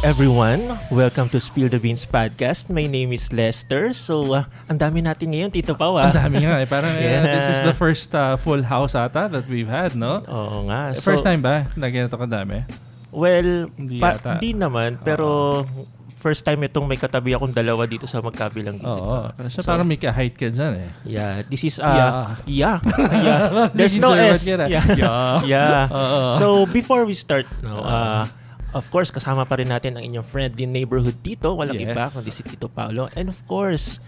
everyone. Welcome to Spill the Beans Podcast. My name is Lester. So, ang dami natin ngayon, Tito Pao. Ang dami nga eh. Parang this is the first full house ata that we've had, no? Oo nga. First time ba na ganito kadami? Well, hindi naman. Pero first time itong may katabi akong dalawa dito sa magkabilang dito. Oo. So, parang may ka-height ka dyan eh. Yeah. This is, yeah. There's no S. Yeah. So, before we start, of course, kasama pa rin natin ang inyong friendly neighborhood Tito. Walang iba kundi si Tito Paolo. And of course,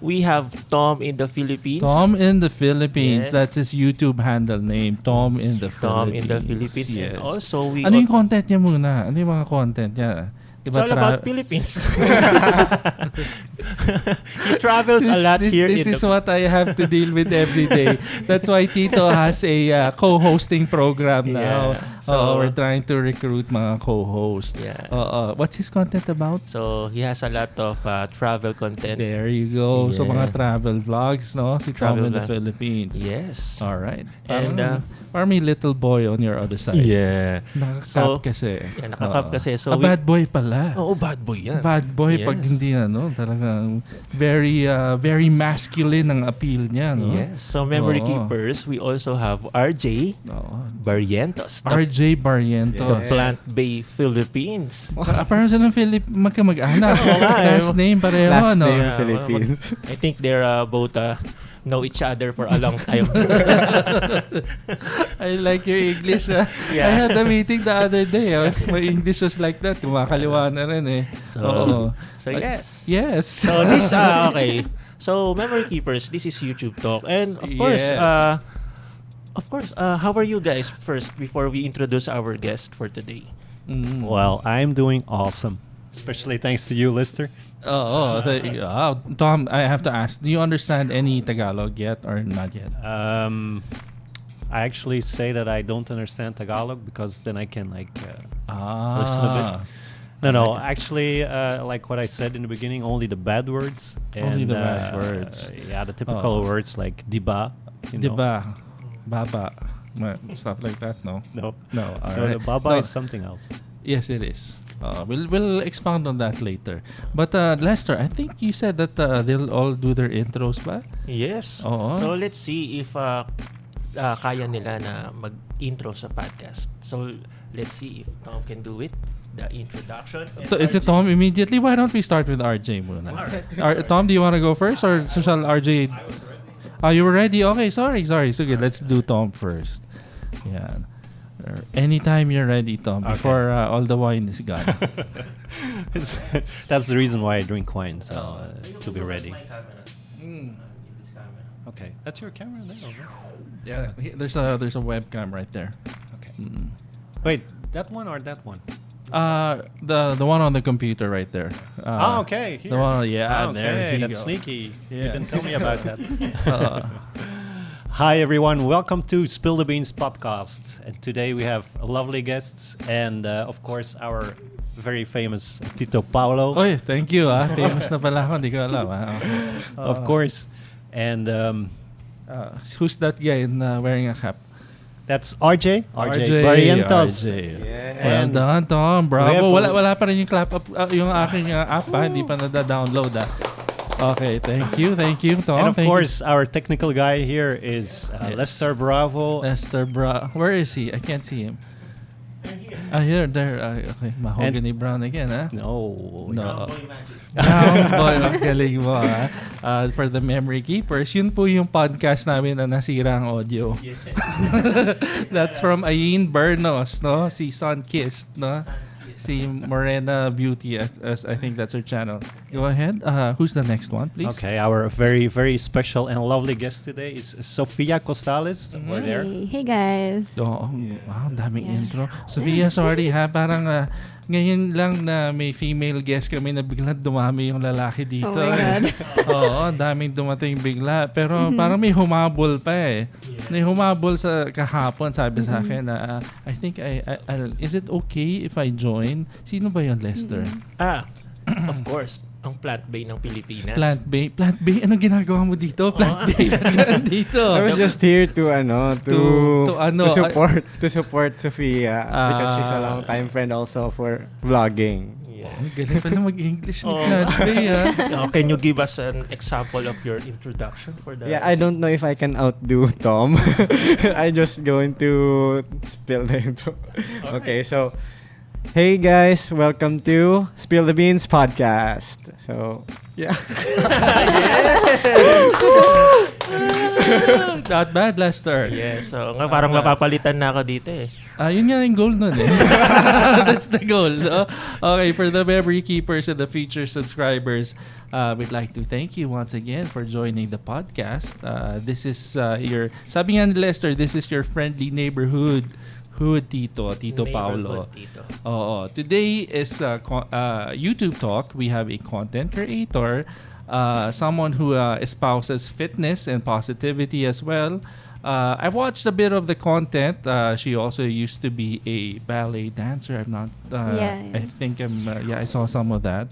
we have Tom in the Philippines. Tom in the Philippines. Yes. That's his YouTube handle name. Tom in the Philippines. Tom in the Philippines. Yes. And also, ano yung content niya muna? Ano yung mga content niya? It's all about Philippines. He travels a lot here. This is what I have to deal with every day. That's why Tito has a co-hosting program now. So we're trying to recruit mga co-hosts. Yeah. What's his content about? So he has a lot of travel content. There you go. Yeah. So mga travel vlogs, no? Si Tom in the Philippines. Yes. All right. And parang may little boy on your other side. Yeah. Nakakap kasi. Yeah, nakakap kasi. So bad boy pala. Oo, bad boy yan. Bad boy pag hindi talagang very masculine ang appeal niya, no? Yes. So memory keepers, we also have RJ Barrientos. RJ Barrientos. The Plant Bay Philippines. Parang silang magkamag-anak. Last name pareho, Last no? name Philippines. I think they're both know each other for a long time. I like your English. I had a meeting the other day. My English was like that. Kumakaliwa na rin eh. So yes. Yes. So this, okay. So memory keepers, this is YouTube Talk. And of course, how are you guys first before we introduce our guest for today? Well, I'm doing awesome. Especially thanks to you, Lester. Tom, I have to ask, do you understand any Tagalog yet or not yet? I actually say that I don't understand Tagalog because then I can listen a bit. No, actually, like what I said in the beginning, only the bad words. Only the bad words. Yeah, the typical words like diba. Diba, baba, stuff like that, no? No. All right. The baba is something else. Yes, it is. We'll expound on that later. But Lester, I think you said that they'll all do their intros ba? Yes. So let's see if kaya nila na mag-intro sa podcast. So let's see if Tom can do it. The introduction. Is it Tom immediately? Why don't we start with RJ muna? Right. Tom, do you want to go first or shall RJ? You were ready? Okay, sorry. So good, let's do Tom first. Yeah. Anytime you're ready, Tom, before all the wine is gone. That's the reason why I drink wine, so to be ready. Okay, that's your camera there. Yeah, there's a webcam right there. Okay. Wait, that one or that one? The one on the computer right there. Okay. Here. The one, okay, there. That's sneaky. Yeah. You didn't tell me about that. Hi everyone, welcome to Spill the Beans podcast. And today we have lovely guests and of course our very famous Tito Paolo. Oh, thank you. Famous na pala ako, hindi ko alam. Of course. And who's that guy wearing a cap? That's RJ Barrientos. Yeah. Well done, Tom. Bravo. Wala pa rin yung clap up yung aking app hindi pa nada-download . Okay, thank you, Tom. And of course, our technical guy here is Lester Bravo. Where is he? I can't see him. Here, there. Okay, mahogany brown again, No. Boy, ang galing mo, for the memory keepers, yun po yung podcast namin na nasira ang audio. That's from Ayin Bernos, no? Si Sun-Kissed, no? Si Morena Beauty, I think that's her channel. Go ahead. Who's the next one, please? Okay, our very, very special and lovely guest today is Sofia Costales. We're there. Hey guys. Wow, daming intro. Sofia, sorry parang ngayon lang na may female guest kami na biglang dumami yung lalaki dito. Oh my God. Oo, daming dumating bigla. Pero parang may humabol pa eh. May humabol sa kahapon, sabi sa akin na I think is it okay if I join? Sino ba yun, Lester? Of course. Ang Plant Bay ng Pilipinas. Plant Bay? Anong ginagawa mo dito? Plant Bay dito. I was just here to support Sofia because she's a long time friend also for vlogging. Yeah. Galing pala mag-English ni Clancy, Can you give us an example of your introduction for that? Yeah, I don't know if I can outdo Tom. I'm just going to spill the intro. Okay, so hey guys, welcome to Spill the Beans podcast. So, yeah. Not bad, Lester. Yeah, so parang mapapalitan na ako dito eh. Yun nga yung goal nun eh. That's the goal. No? Okay, for the memory keepers and the future subscribers, we'd like to thank you once again for joining the podcast. This is sabi nga ni Lester, this is your friendly neighborhood Tito Paolo. Tito. Today is YouTube talk. We have a content creator, someone who espouses fitness and positivity as well. I've watched a bit of the content. She also used to be a ballet dancer. I'm not. I think I'm. I saw some of that.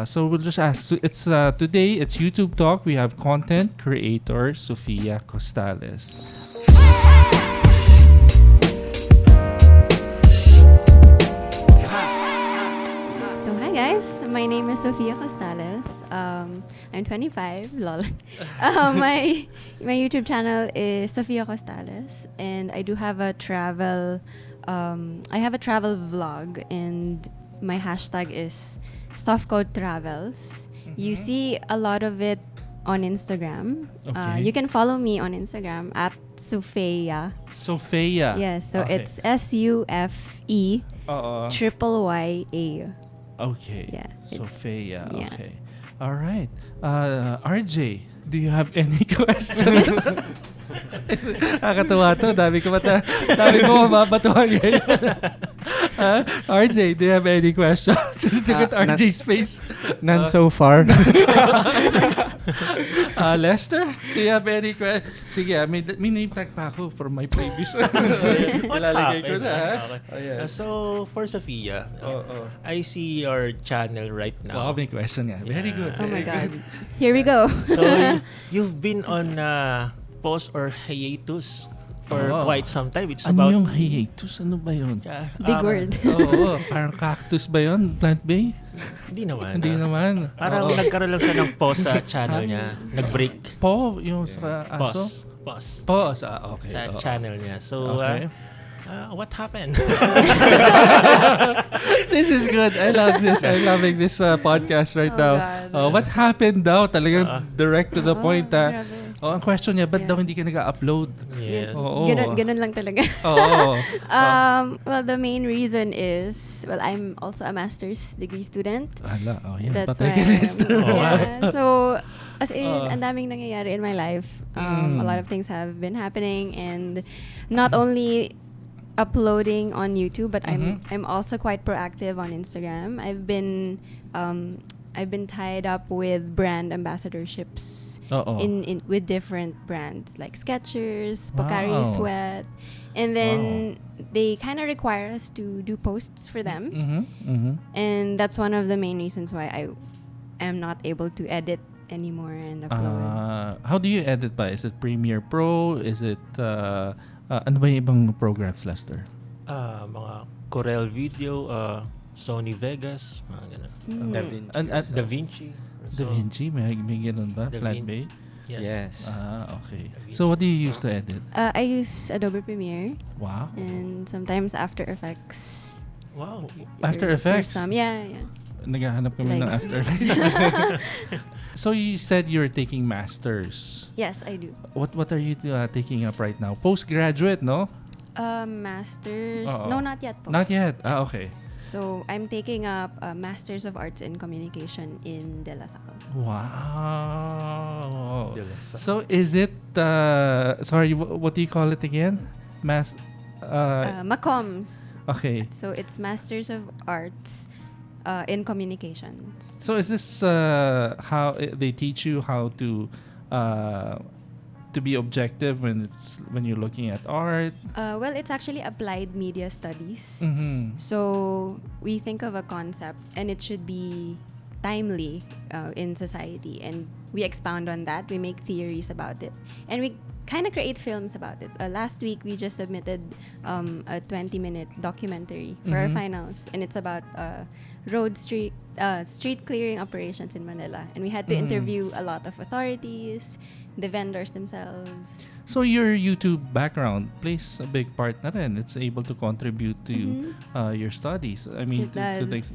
So we'll just ask. It's today. It's YouTube talk. We have content creator Sofia Costales. So hi guys, my name is Sofia Costales. I'm 25. Lol. My YouTube channel is Sofia Costales, and I do have a travel. I have a travel vlog, and my hashtag is Softcode Travels. You see a lot of it on Instagram. Okay. You can follow me on Instagram at Sofia. Sophia. Yes, so Okay. it's SUFE triple YA. Okay. Yeah, Sophia. yeah. Okay. All right. RJ, do you have any questions? Nakakatawa to. Dami ko mababatuhan ngayon. RJ, do you have any questions? Look at RJ's face. None so far. Lester, do you have any questions? Sige, may name tag pa ako from my previous. Ilalagay ko na. Okay. So, for Sofia, I see your channel right now. Wow, may question nga. Very good. Oh my God. Here we go. So, you've been on pause or hiatus for quite some time. It's Ano about... yung hiatus? Ano ba yun? Yeah, Big word. Oo, parang cactus ba yun? Plant bay? Hindi naman. Hindi naman. Parang nagkaroon lang siya ng pause sa channel niya. Nag-break. Yung sa aso? Pause. Pause. Okay. Sa channel niya. So, Okay. what happened? This is good. I love this. I'm loving this podcast right now. God. What happened daw? Talagang direct to the point. Grabe. Ang question niya, ba't daw hindi ka nag-upload? Yes. Oo. Ganun lang talaga. Oo. Well, the main reason is, I'm also a master's degree student. Hala, yan. That's Patay why. ka, Lester. Yeah. So, as in, ang daming nangyayari in my life. A lot of things have been happening, and not only uploading on YouTube, but I'm also quite proactive on Instagram. I've been tied up with brand ambassadorships in with different brands like Skechers, Pocari Wow. Sweat, and then they kind of require us to do posts for them, and that's one of the main reasons why I am not able to edit anymore and upload. How do you edit ba? Is it Premiere Pro? Is it ano ba yung ibang programs, Lester? Mga Corel Video, Sony Vegas, mga ganun. Da Vinci. Da Vinci? May ganun ba? Da Plant Vin- Bay? Yes. Okay. So what do you use to edit? I use Adobe Premiere Wow. and sometimes After Effects. Wow. After For Effects? some, yeah. Naghahanap kami ng Like- After Effects. So you said you're taking masters. Yes, I do. What are you taking up right now? Postgraduate, no? Masters. Oo. No, not yet. Post. Not yet. Okay. So I'm taking up Masters of Arts in Communication in De La Salle. Wow. So is it sorry, what do you call it again? Macoms. Okay. So it's Masters of Arts in Communications. So is this how they teach you how to be objective when you're looking at art? Well, it's actually applied media studies. Mm-hmm. So we think of a concept and it should be timely in society, and we expound on that. We make theories about it, and we kind of create films about it. Last week we just submitted a 20-minute documentary for our finals, and it's about street clearing operations in Manila, and we had to interview a lot of authorities, the vendors themselves. So your YouTube background plays a big part na rin. It's able to contribute to your studies. I mean, It does.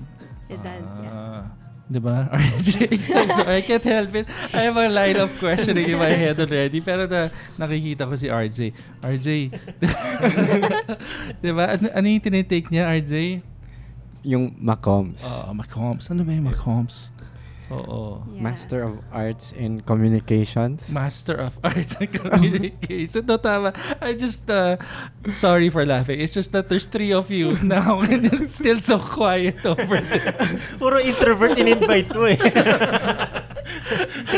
It Ah. does, yeah. Diba? RJ, I'm sorry, I can't help it. I have a line of questioning in my head already. Pero nakikita ko si RJ. RJ, diba? Ano yung tinitake niya, RJ? Yung Macoms. Macoms. Ano ba yung Macoms? Oo. Yeah. Master of Arts in Communications. Master of Arts and Communication. No, tama. I'm just sorry for laughing. It's just that there's 3 of you now and it's still so quiet over there. Puro introvert in-invite mo eh.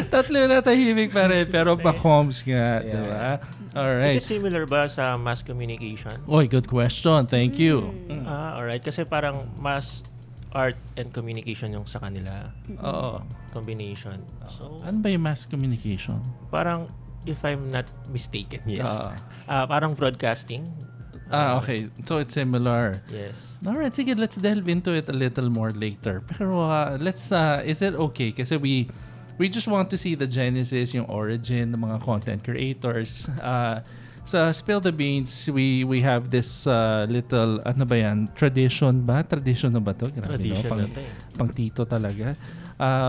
Tatlo na tahimik pa rin, pero Macoms nga, Yeah. diba? Alright. Is it similar ba sa mass communication? Oy, good question. Thank you. Alright. Kasi parang mass art and communication yung sa kanila. Oo. Combination. So, Ano ba yung mass communication? parang, if I'm not mistaken, yes. Parang broadcasting. Okay. So it's similar. Yes. Alright, sige, let's delve into it a little more later. Pero let's, is it okay? Kasi we just want to see the genesis, yung origin ng mga content creators. Sa Spill the Beans, we have this little, ano ba yan? Tradition ba? Tradition na ba to? Grabe, Tradition no? na to eh. Pang tito talaga.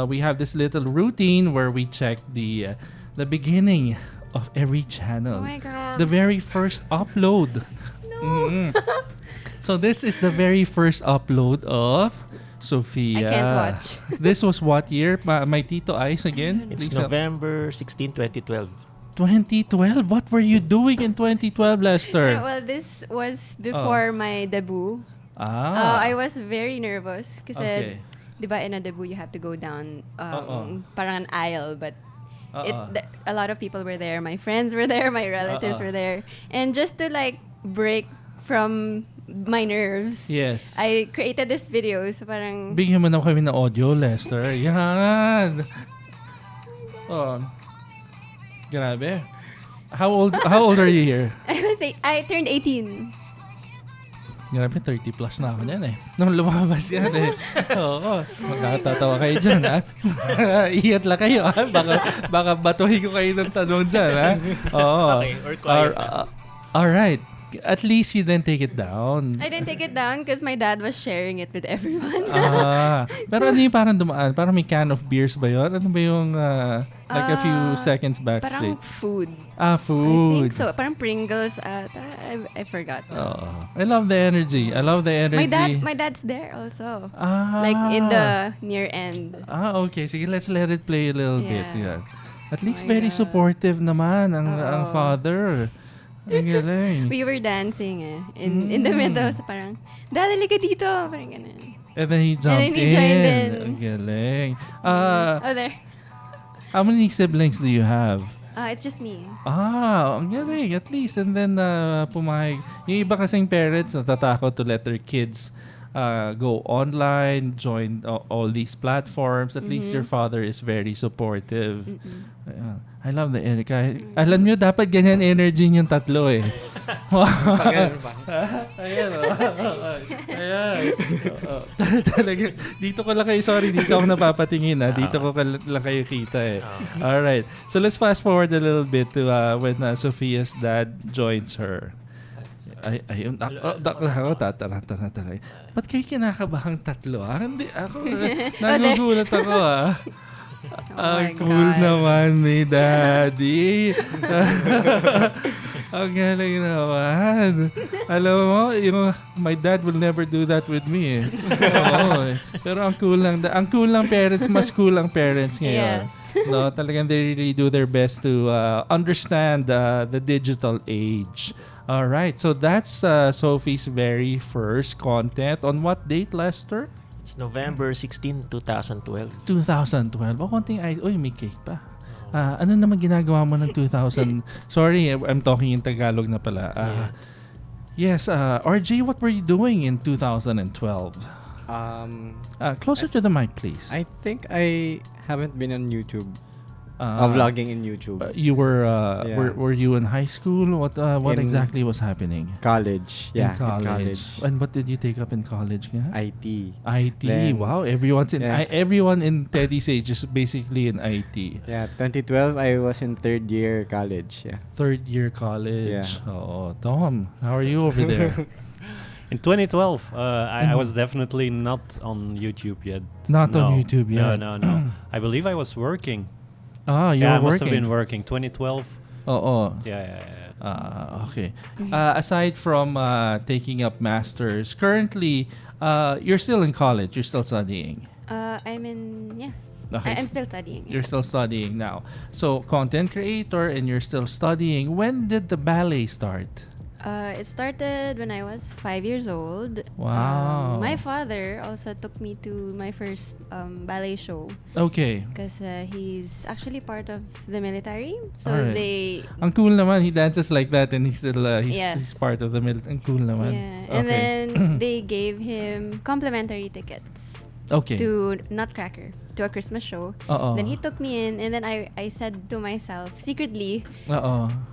We have this little routine where we check the beginning of every channel. Oh my God. The very first upload. No. So this is the very first upload of Sofia. I can't watch. This was what year? My Tito Eyes again? It's Please help. November 16, 2012. 2012? What were you doing in 2012, Lester? Well, this was before my debut. I was very nervous kasi, Okay. di ba, in a debut you have to go down parang an aisle, but a lot of people were there. My friends were there, my relatives were there, and just to like break from my nerves, Yes. I created this video. So parang Bigyan mo na kami ng audio, Lester. Yan. Oh. Grabe. How old are you here? I turned 18. Grabe, 30 plus na ako niyan eh. Nung lumabas yan eh. Oo. Magkatatawa kayo dyan, ha? Iyat lang kayo, ha? Baka batuhin ko kayo ng tanong dyan, ha? Oo. Okay, or quiet. Alright. At least you didn't take it down. I didn't take it down because my dad was sharing it with everyone. Pero ano yung parang dumaan? Parang may can of beers ba yun? Ano ba yung like a few seconds backstage? Parang food. Food. I think so. Parang Pringles. I forgot. I love the energy. My dad's there also. Like in the near end. Okay. Sige, let's let it play a little bit. Yeah. Yeah. At least my very God. supportive naman ang father. Ang galing. We were dancing in the middle. So parang, Dad, halika dito. Parang ganun. And then he jumped And then he joined in. Ang galing. There. How many siblings do you have? It's just me. Ang galing, at least. And then, pumayag. Yung iba kasing parents natatakot to let their kids go online, join all these platforms. At least your father is very supportive. Ayan. I love the energy. Alam nyo, dapat ganyan energy yung tatlo eh. Ayan, Ayan. Talaga, dito ko lang kayo, sorry, dito ako napapatingin dito ko lang kayo kita eh. Alright. So let's fast forward a little bit to when Sofia's dad joins her. Ayun. Ako, tataranta talaga. Ba't kayo kinakabahang tatlo? Hindi, ako, nagugulat ako Ang cool God. naman ni Daddy. Ang galing naman. Alam mo, my dad will never do that with me. Oo, eh. Pero ang cool lang parents, mas cool ang parents ngayon. Yes. No, talagang they really do their best to understand the digital age. All right, so that's Sophie's very first content. On what date, Lester? It's November 16, 2012. 2012. Konting ice. Uy, may cake pa. Ano naman ginagawa mo ng 2000? Sorry, I'm talking in Tagalog na pala. Yes, RJ, what were you doing in 2012? Closer to the mic, please. I think I haven't been on YouTube. Vlogging in YouTube. You were you in high school? What exactly was happening? College. In college. And what did you take up in college? IT. IT. Wow, everyone in teddysage is basically in IT. Yeah, 2012 I was in third year college. Yeah. Third year college. Yeah. Oh, Tom, how are you over there? In 2012, I was definitely not on YouTube yet. Not on YouTube yet. No. I believe I was working. You were I must working. have been working. 2012. Yeah. Okay. Aside from taking up masters, currently you're still in college. You're still studying. Okay. I'm still studying. You're still studying now. So content creator, and you're still studying. When did the ballet start? It started when I was 5 years old. Wow. My father also took me to my first ballet show. Okay. Because he's actually part of the military. So Alright. Ang cool naman. He dances like that and he's still he's part of the military. Ang cool naman. Yeah. And then they gave him complimentary tickets. Okay. To Nutcracker, to a Christmas show. Then he took me in, and then I said to myself secretly,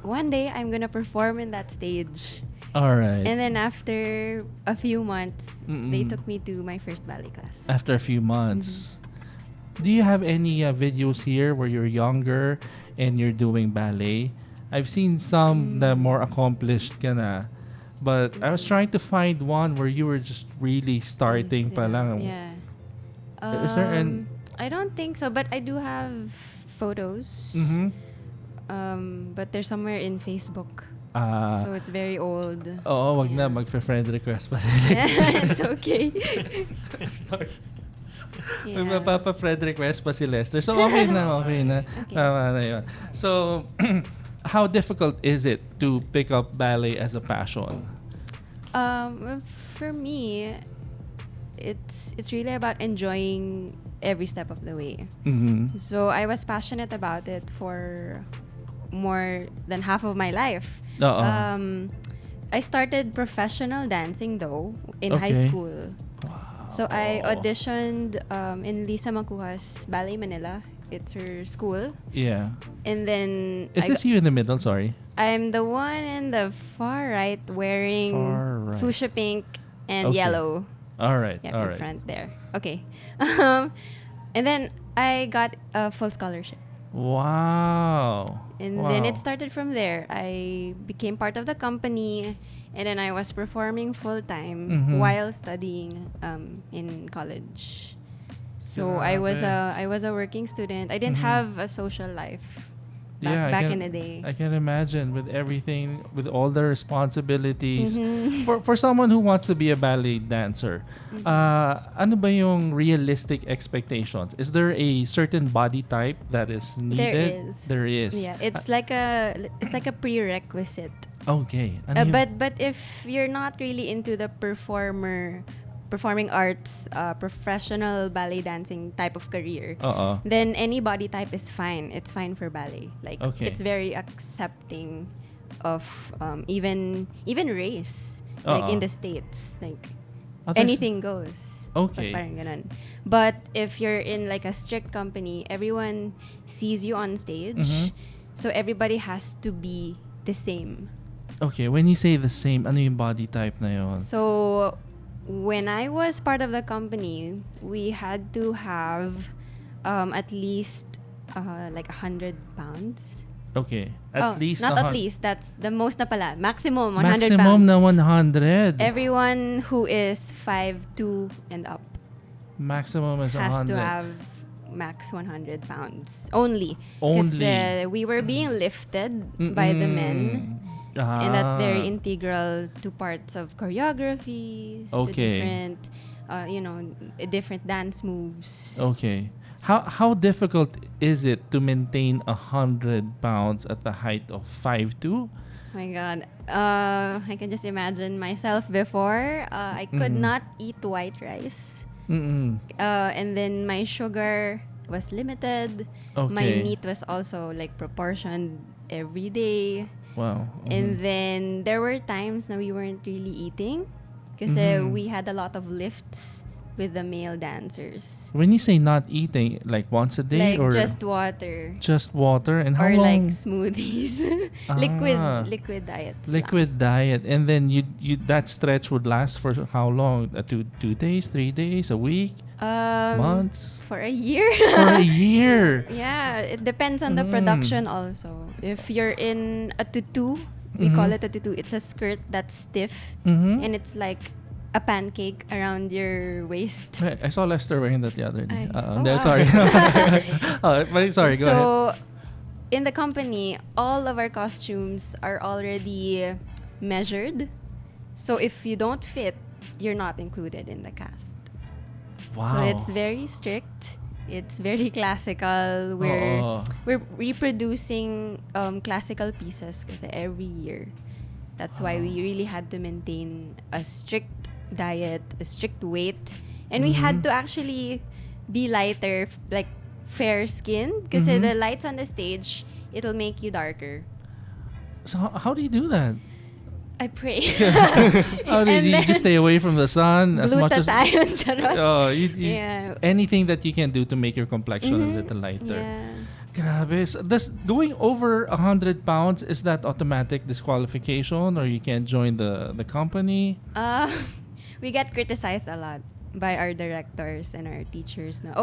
one day I'm gonna perform in that stage. Alright. And then after a few months, they took me to my first ballet class. After a few months. Do you have any videos here where you're younger and you're doing ballet? I've seen some that more accomplished ka na. But I was trying to find one where you were just really starting pa lang. Yeah. Is there I don't think so, but I do have photos. But they're somewhere in Facebook. So it's very old. Wag na. Mag-friend request pa. It's okay. Sorry. Yeah. Magpapa-friend request pa si Lester. So okay na. Okay. Tama na yun. So, how difficult is it to pick up ballet as a passion? For me, it's really about enjoying every step of the way. So I was passionate about it for more than half of my life. I started professional dancing though in high school. Wow. So I auditioned in Lisa Macuja's Ballet Manila. It's her school. Yeah. And then is this you in the middle? Sorry. I'm the one in the far right wearing fuchsia pink and yellow. All right. Yeah, all in right. front there. Okay. And then I got a full scholarship. Wow. And then it started from there. I became part of the company, and then I was performing full time while studying in college. So I was a working student. I didn't have a social life back in the day. I can imagine with everything, with all the responsibilities. For someone who wants to be a ballet dancer, ano ba yung realistic expectations? Is there a certain body type that is needed? There is. Yeah, it's like a prerequisite. Okay. But if you're not really into the performing arts, professional ballet dancing type of career, then any body type is fine. It's fine for ballet. It's very accepting of even race. Like in the States, anything goes. Okay. Parang ganun. But if you're in like a strict company, everyone sees you on stage, so everybody has to be the same. Okay, when you say the same, ano yung body type na yun? So when I was part of the company, we had to have at least like 100 pounds. Okay. At least. Not at least. That's the most na pala. Maximum 100 Maximum pounds. na 100. Everyone who is 5'2" and up maximum is has 100. to have max 100 pounds. Only. Because we were being lifted by the men. And that's very integral to parts of choreographies, to different, different dance moves. Okay. How difficult is it to maintain 100 pounds at the height of 5'2"? My God. I can just imagine myself before. I could not eat white rice. And then my sugar was limited. Okay. My meat was also like proportioned every day. Wow. And then there were times na we weren't really eating because we had a lot of lifts with the male dancers. When you say not eating, like once a day Like or just water. just water, and how Or long? like smoothies. Liquid diets. Liquid diet, and then you that stretch would last for how long? 2 days, 3 days, a week, months, For a year. for a year. Yeah, it depends on the production also. If you're in a tutu, we call it a tutu. It's a skirt that's stiff and it's like a pancake around your waist. I saw Lester wearing that the other day. Oh, No, wow. sorry. But sorry, go ahead. So, in the company, all of our costumes are already measured. So if you don't fit, you're not included in the cast. Wow. So it's very strict. It's very classical. We're reproducing classical pieces kasi every year. That's why we really had to maintain a strict diet, a strict weight, and we had to actually be lighter, like fair skinned, kasi the lights on the stage, it'll make you darker. So how do you do that? I pray. How do you just stay away from the sun as much as tayo, charot. yeah. Anything that you can do to make your complexion a little lighter. Yeah. Grabe. So does going over 100 pounds, is that automatic disqualification, or you can't join the company? We get criticized a lot by our directors and our teachers. Na,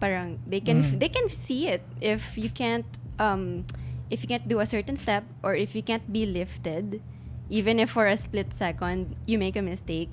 parang they can see it if you can't do a certain step, or if you can't be lifted, even if for a split second you make a mistake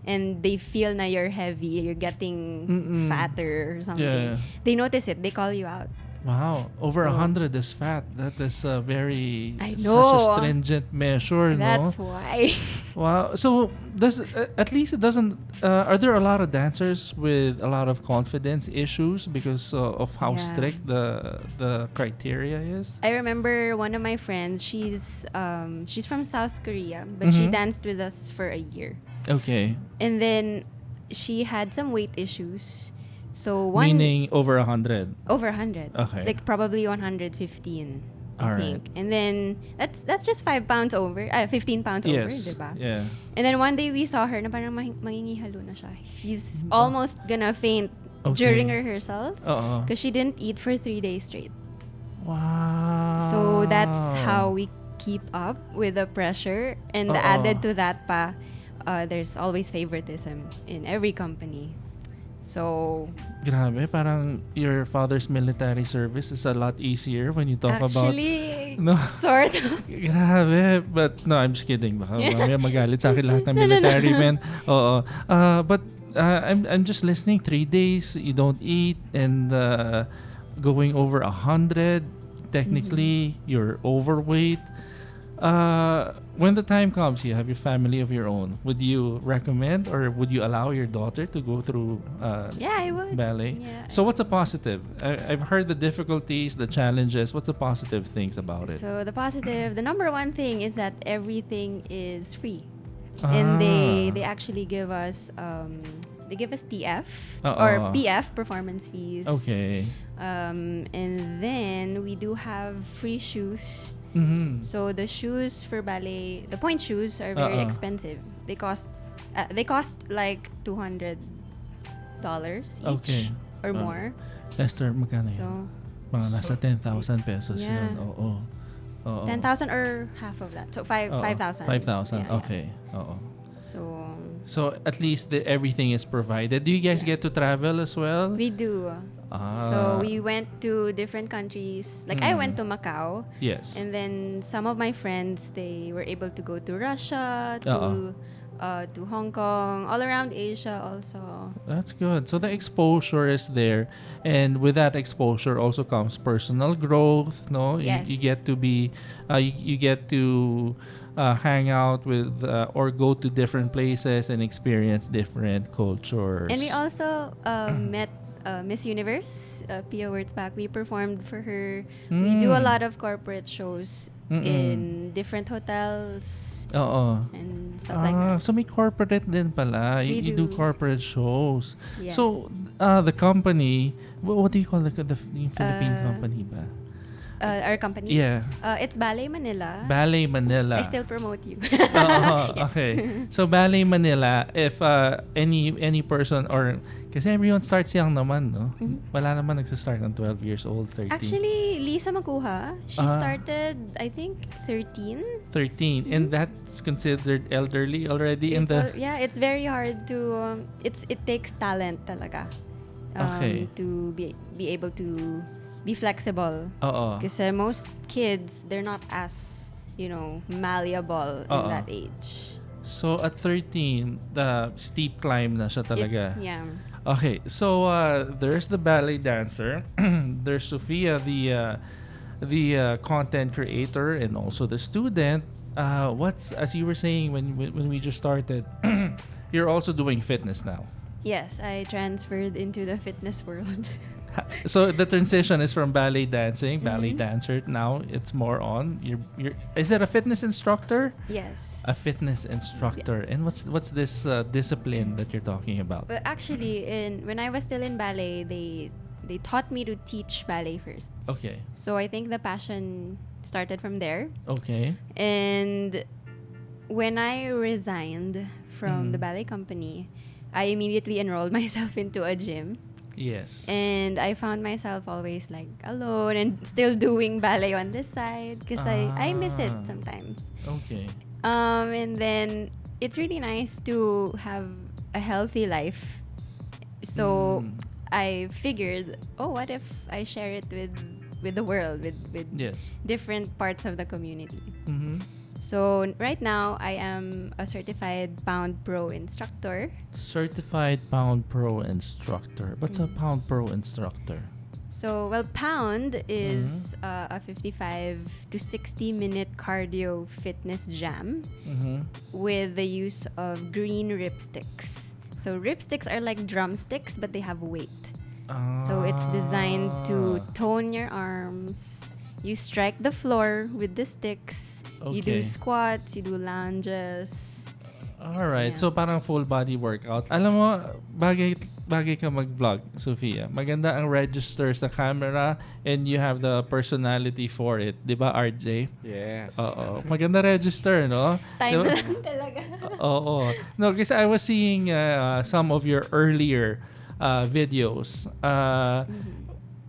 and they feel na you're heavy, you're getting fatter or something. Yeah. They notice it. They call you out. Wow, over So- 100 is fat. That is a very I such know. a stringent measure. That's no? why. Wow. So does at least it doesn't? Are there a lot of dancers with a lot of confidence issues because of how Yeah. strict the criteria is? I remember one of my friends. She's from South Korea, but she danced with us for a year, Okay. and then she had some weight issues. So Meaning over 100. over 100. Okay. Like probably 115, I Alright. think. And then that's just 5 pounds over, 15 pounds over, Yes. diba? Yeah. And then one day we saw her na parang mangingihalo na siya. She's almost gonna faint Okay. during rehearsals Uh-oh. because she didn't eat for 3 days straight. Wow. So that's how we keep up with the pressure. And Uh-oh. added to that pa, there's always favoritism in every company. So Grabe, parang your father's military service is a lot easier when you talk about... actually, No. sort of. Grabe. But no, I'm just kidding. Baka mamaya magalit sa akin lahat ng military men. Oo. But I'm just listening. 3 days, you don't eat, and going over 100, technically, you're overweight. When the time comes, you have your family of your own. Would you recommend, or would you allow your daughter to go through Yeah, I would. ballet? Yeah. So what's the positive? I've heard the difficulties, the challenges. What's the positive things about it? So the number one thing is that everything is free, and they actually give us TF or PF, performance fees. Okay. And then we do have free shoes. Mm-hmm. So the shoes for ballet, the point shoes are very expensive. They cost like $200 each Okay. or more. Lester, magkano yun? So Mga nasa 10,000 pesos Yeah. yun. Oo. 10,000 or half of that. So 5,000. 5,000. Yeah, yeah. Okay. Oo. So at least everything is provided. Do you guys get to travel as well? we do. So we went to different countries. Like I went to Macau. Yes. And then some of my friends, they were able to go to Russia, to Hong Kong, all around Asia also. That's good. So the exposure is there, and with that exposure also comes personal growth. No, Yes. you get to be, you get to hang out with or go to different places and experience different cultures. And we also met Miss Universe, Pia Wurtzbach. We performed for her. We do a lot of corporate shows in different hotels and stuff like that. So may corporate din pala. We You do do. corporate shows. Yes. So the company, what do you call the yung Philippine company ba? Our company? Yeah. It's Ballet Manila. Ballet Manila. I still promote you. Okay. So Ballet Manila, if any person or kasi everyone starts young naman, no? Wala naman nagsa-start ng 12 years old, 13. Actually, Lisa Makuha, she started, I think, 13. 13. And that's considered elderly already in the... Yeah, it's very hard to... it takes talent talaga. To be able to be flexible. Because most kids, they're not as, malleable in that age. So at 13, the steep climb na siya talaga. Yeah. Okay, so there's the ballet dancer. There's Sofia, the content creator, and also the student. What's, as you were saying when we just started, you're also doing fitness now. Yes, I transferred into the fitness world. So the transition is from ballet dancing, ballet dancer. Now it's more on you're. Is it a fitness instructor? Yes. A fitness instructor. Yeah. And what's this discipline that you're talking about? Well, actually, when I was still in ballet, they taught me to teach ballet first. Okay. So I think the passion started from there. Okay. And when I resigned from the ballet company, I immediately enrolled myself into a gym. Yes. And I found myself always like alone and still doing ballet on this side because I miss it sometimes. Okay. And then it's really nice to have a healthy life. So I figured, what if I share it with the world, with different parts of the community. So right now, I am a certified Pound Pro instructor. Certified Pound Pro instructor. What's a Pound Pro instructor? So, Pound is a 55 to 60 minute cardio fitness jam with the use of green ripsticks. So, ripsticks are like drumsticks, but they have weight. So, it's designed to tone your arms. You strike the floor with the sticks. Okay. You do squats, you do lunges. Alright, so parang full body workout. Alam mo, bagay ka mag-vlog, Sofia. Maganda ang register sa camera and you have the personality for it. Di ba, RJ? Yes. Oo. Maganda register, no? Time lang talaga. Oo. No, kasi I was seeing some of your earlier videos.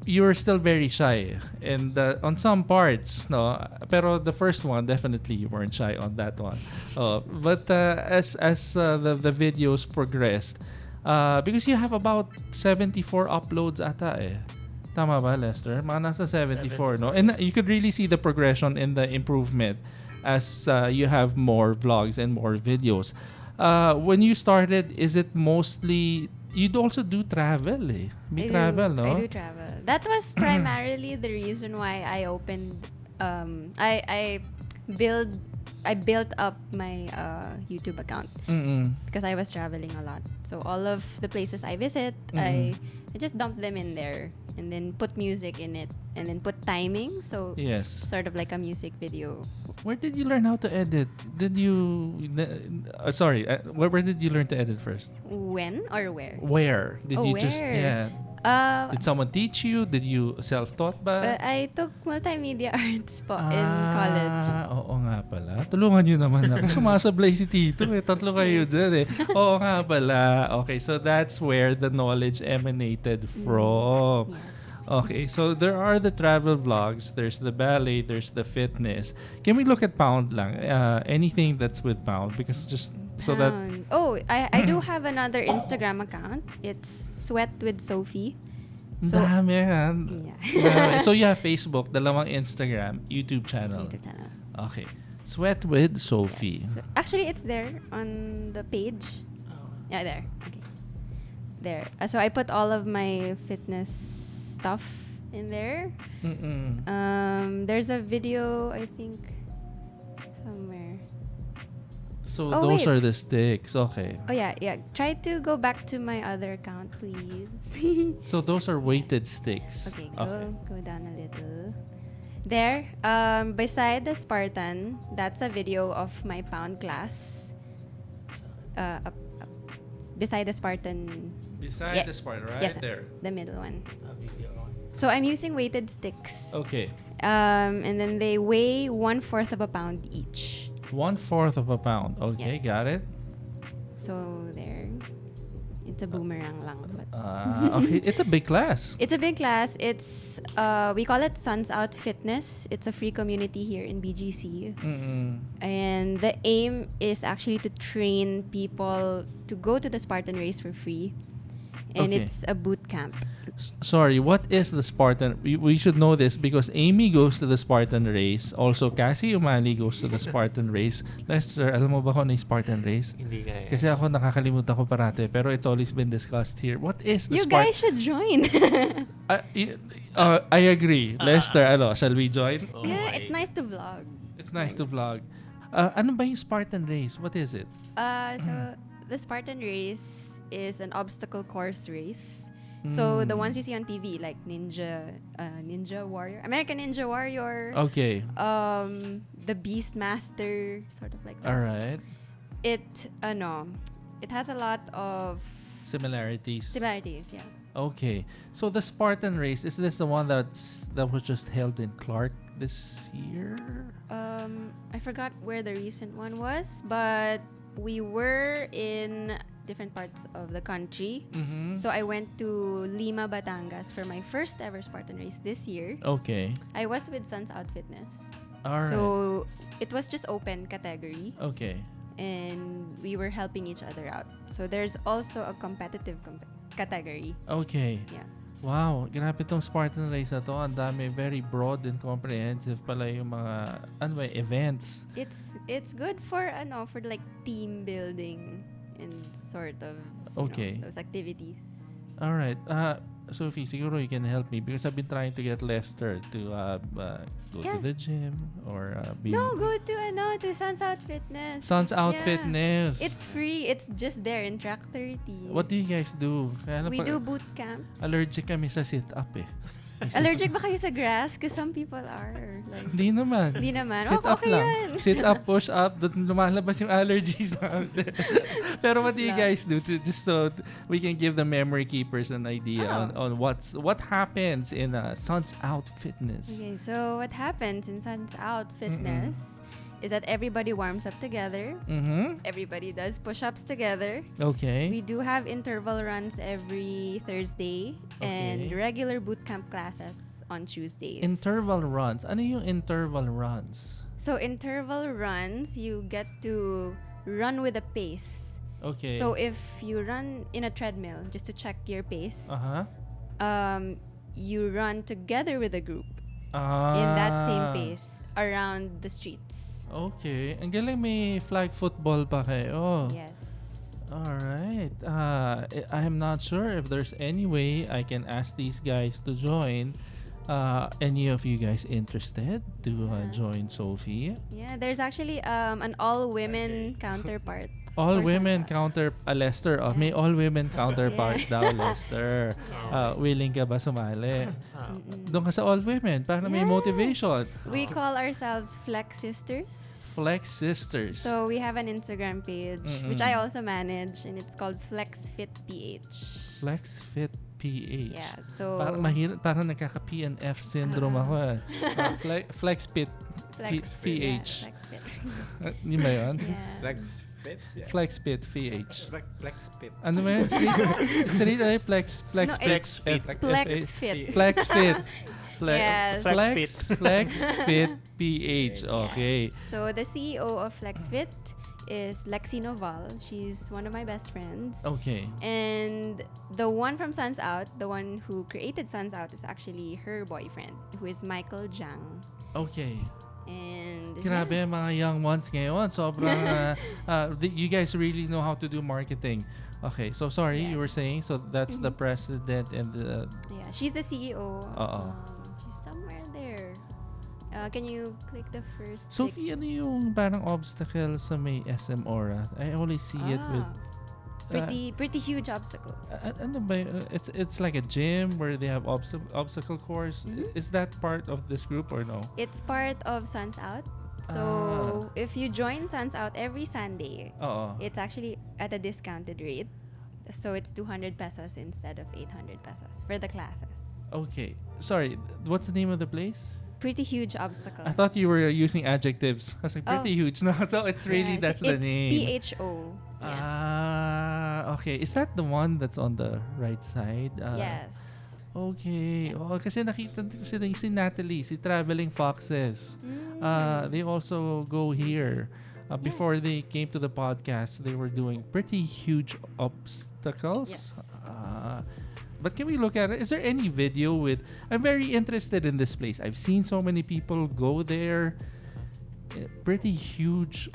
You were still very shy and on some parts, no, pero the first one definitely you weren't shy on that one. But as the videos progressed, because you have about 74 uploads ata tama ba, Lester? Mga nasa 74, no? And you could really see the progression and the improvement as you have more vlogs and more videos. When you started, is it mostly you'd also do travel, travel, no? I do travel. That was primarily the reason why I opened. I built up my YouTube account because I was traveling a lot. So all of the places I visit, I just dump them in there and then put music in it and then put timing. So sort of like a music video. Where did you learn how to edit? Did you... where did you learn to edit first? When or where? Where? Did you where? just... Yeah. Did someone teach you? Did you self-taught ba? I took multimedia arts in college. Oo nga pala. Tulungan nyo naman ako. Sumasablay si Tito. Tatlo kayo dyan Oo nga pala. Okay, so that's where the knowledge emanated from. Yes. Okay, so there are the travel vlogs, there's the ballet, there's the fitness. Can we look at Pound lang? Anything that's with Pound, because just so that... I do have another Instagram account. It's Sweat with Sophie. So, dami yan. Yeah. So you have Facebook, dalawang Instagram, YouTube channel. Okay. Sweat with Sophie. Yes. So actually, it's there on the page. Yeah, there. Okay. There. So I put all of my fitness stuff in there. There's a video, I think, somewhere. So those are the sticks. Okay. Oh yeah. Try to go back to my other account, please. So those are weighted sticks. Okay, go down a little. There, beside the Spartan, that's a video of my Pound class. Beside the Spartan. The Spartan, right? Yes, there. The middle one. So I'm using weighted sticks. Okay. And then they weigh 1/4 of a pound each. 1/4 of a pound. Okay, Yes. got it. So there. It's a boomerang lang. But Okay, it's a big class. it's a big class. It's we call it Suns Out Fitness. It's a free community here in BGC. And the aim is actually to train people to go to the Spartan Race for free. And Okay. it's a boot camp. Sorry, what is the Spartan? We should know this because Amy goes to the Spartan Race. Also, Cassie Umali goes to the Spartan Race. Lester, alam mo ba kung ano yung Spartan Race? Hindi kaya. Kasi ako nakakalimutan ko parate, pero it's always been discussed here. What is the You Spartan? guys should join. I agree. Lester, shall we join? Oh Yeah, my. it's nice to vlog. It's nice to vlog. Ano ba yung Spartan Race? What is it? So the Spartan Race is an obstacle course race. So the ones you see on TV, like Ninja Warrior, American Ninja Warrior, Okay. the Beastmaster, sort of like that. All right. It has a lot of Similarities. similarities. Yeah. Okay. So the Spartan Race, is this the one that was just held in Clark this year? I forgot where the recent one was, but we were in different parts of the country. So I went to Lima, Batangas for my first ever Spartan Race this year. Okay. I was with Suns Out Fitness. All right. So it was just open category, Okay. and we were helping each other out. So there's also a competitive category. Okay. Yeah. Wow, grabe tong Spartan Race na to. Ang dami, very broad and comprehensive pala yung mga events. It's good for like team building and sort of Okay. those activities. All right. Sophie, siguro you can help me because I've been trying to get Lester to go Yeah. to the gym or be No, go to Suns Out Fitness. Suns Out Yeah. Fitness. It's free. It's just there in Track 30. What do you guys do? Kaya We do boot camps. Allergic kami sa sit-up eh. Allergic ba kayo sa grass? Because some people are. Like, Hindi naman. Hindi naman. Sit up Okay lang. yan. Sit up, push up. Doon lumalabas yung allergies natin. Pero what do you Lang. guys do just so we can give the memory keepers an idea on what happens in Suns Out Fitness? Okay, so what happens in Suns Out Fitness is that everybody warms up together. Everybody does push-ups together. Okay. We do have interval runs every Thursday and Okay. regular boot camp classes on Tuesdays. Interval runs. Ano yung interval runs? So interval runs, you get to run with a pace. Okay. So if you run in a treadmill just to check your pace, you run together with a group in that same pace around the streets. Okay. Ang galing, may flag football pa kayo. Yes. Alright. I am not sure if there's any way I can ask these guys to join. Any of you guys interested to join Sophie? Yeah, there's actually an all-women counterpart. All for women Suns Out. Lester. May all women counterparts daw, Lester. Willing ka ba sumali? Doon ka sa all women para may Yes. motivation. We call ourselves Flex Sisters. Flex Sisters. So we have an Instagram page, which I also manage, and it's called FlexFit PH. FlexFit PH. Yeah, so Parang mahirap, parang nagkaka-PNF syndrome ako. FlexFit FlexFit. PH. Yeah, FlexFit. Hindi ba yun? Yeah. FlexFit. Yeah. FlexFit PH. FlexFit. Ano ba yun? Street ay FlexFit. FlexFit. FlexFit. Yes. FlexFit PH. Okay. So the CEO of FlexFit is Lexi Noval. She's one of my best friends. Okay. And the one from Suns Out, the one who created Suns Out, is actually her boyfriend, who is Michael Jang. Okay. And Grabe, mga young ones ngayon. Sobrang, you guys really know how to do marketing. Okay, so sorry, Yeah. you were saying, so that's the president and the... yeah, she's the CEO. Oo. She's somewhere there. Can you click the first Sophie, ano yung parang obstacle sa may SM Aura? I only see it with... pretty huge obstacles. Ano ba yun? It's like a gym where they have obstacle course. Is that part of this group or no? It's part of Suns Out. So if you join Suns Out every Sunday, it's actually at a discounted rate. So it's 200 pesos instead of 800 pesos for the classes. Okay. Sorry, what's the name of the place? pretty huge obstacle. I thought you were using adjectives. I was like, pretty huge. No, so it's really, Yes, that's the name. It's PHO. Okay. Is that the one that's on the right side? Yes. Okay. Oh, kasi nakita si Natalie, si Traveling Foxes. They also go here. Before they came to the podcast, they were doing pretty huge obstacles. Yes. But can we look at it? Is there any video with... I'm very interested in this place. I've seen so many people go there. Pretty huge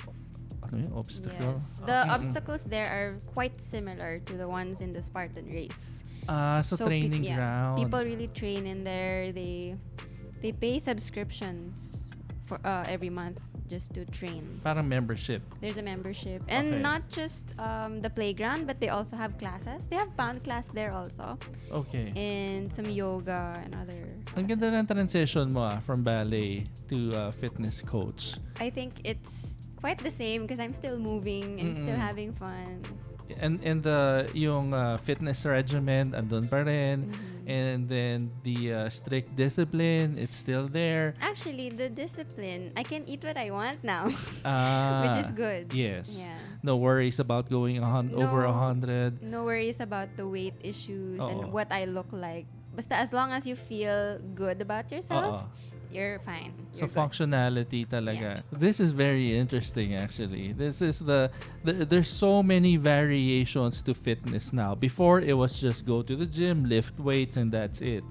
obstacle. Yes. The obstacles there are quite similar to the ones in the Spartan Race. So training ground. People really train in there. They pay subscriptions for every month just to train. Parang membership. There's a membership. And not just the playground, but they also have classes. They have pound class there also. Okay. And some yoga and other Ang ganda ng transition mo from ballet to fitness coach. I think it's quite the same because I'm still moving and still having fun. And the yung fitness regimen andun pa rin. And then the strict discipline, it's still there. Actually, the discipline, I can eat what I want now, which is good. Yes. Yeah. No worries about going over 100. No worries about the weight issues and what I look like. Basta as long as you feel good about yourself, you're fine. So You're good. functionality talaga. This is very interesting actually. This is there's so many variations to fitness now. Before it was just go to the gym, lift weights and that's it.